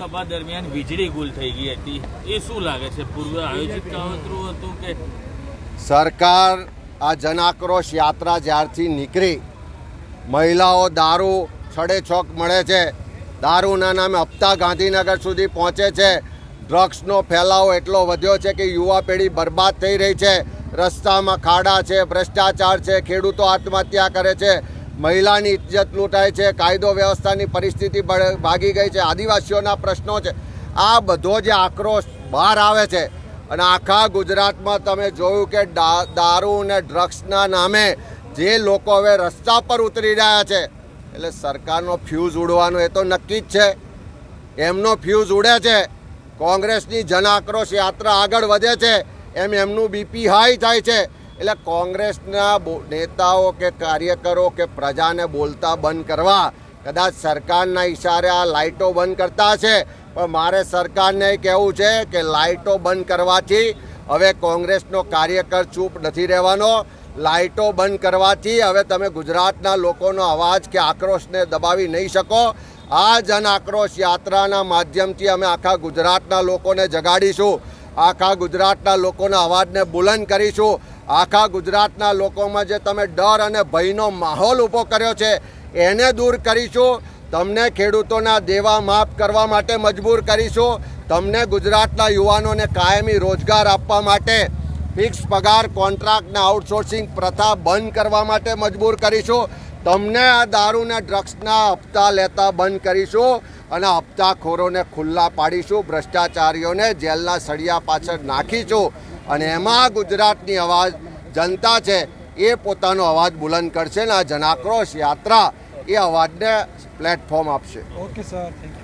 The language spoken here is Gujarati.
સભા દરમિયાન વીજળી ગુલ થઈ ગઈ હતી, એ શું લાગે છે? પૂર્વ આયોજિત કાવતરું હતું કે સરકાર આ જન આક્રોશ યાત્રા જ્યારથી નીકળી, મહિલાઓ દારૂ છડેછોક મળે છે, દારૂના નામે હપ્તા ગાંધીનગર સુધી પહોંચે છે, ડ્રગ્સનો ફેલાવો એટલો વધ્યો છે કે યુવા પેઢી બરબાદ થઈ રહી છે, રસ્તામાં ખાડા છે, ભ્રષ્ટાચાર છે, ખેડૂતો આત્મહત્યા કરે છે, મહિલાની ઇજ્જત લૂંટાય છે, કાયદો વ્યવસ્થાની પરિસ્થિતિ ભાગી ગઈ છે, આદિવાસીઓના પ્રશ્નો છે, આ બધો જે આક્રોશ બહાર આવે છે. અને આખા ગુજરાતમાં તમે જોયું કે દારૂ અને ડ્રગ્સના નામે જે લોકો હવે રસ્તા પર ઉતરી રહ્યા છે, એટલે સરકારનો ફ્યુઝ ઉડવાનો એ તો નક્કી જ છે. એમનો ફ્યુઝ ઉડે છે. કોંગ્રેસની જન આક્રોશ યાત્રા આગળ વધે છે એમ એમનું બીપી હાઈ થાય છે. એટલે કોંગ્રેસના નેતાઓ કે કાર્યકરો કે પ્રજાને બોલતા બંધ કરવા કદાચ સરકારના ઈશારે આ લાઇટો બંધ કરતા છે, પણ મારે સરકારને કહેવું છે કે લાઇટો બંધ કરવાથી હવે કોંગ્રેસનો કાર્યકર ચૂપ નથી રહેવાનો. લાઇટો બંધ કરવાથી હવે તમે ગુજરાતના લોકોનો અવાજ કે આક્રોશને દબાવી નહીં શકો. આ જન આક્રોશ યાત્રાના માધ્યમથી અમે આખા ગુજરાતના લોકોને જગાડીશું, આખા ગુજરાતના લોકોના અવાજને બુલંદ કરીશું. આખા ગુજરાતના લોકોમાં જે તમે ડર અને ભયનો માહોલ ઊભો કર્યો છે એને દૂર કરીશું. તમને ખેડૂતોના દેવા માફ કરવા માટે મજબૂર કરીશું. તમને ગુજરાતના યુવાનોને કાયમી રોજગાર આપવા માટે ફિક્સ પગાર કોન્ટ્રાક્ટને આઉટસોર્સિંગ પ્રથા બંધ કરવા માટે મજબૂર કરીશું. તમને આ દારૂના ડ્રગ્સના હપ્તા લેતા બંધ કરીશું અને હપ્તાખોરોને ખુલ્લા પાડીશું, ભ્રષ્ટાચારીઓને જેલના સળિયા પાછળ નાખીશું. અને એમાં ગુજરાતની અવાજ જનતા છે એ પોતાનો અવાજ બુલંદ કરશે ને આ જન આક્રોશ યાત્રા એ અવાજને પ્લેટફોર્મ આપશે. Okay sir, thank you.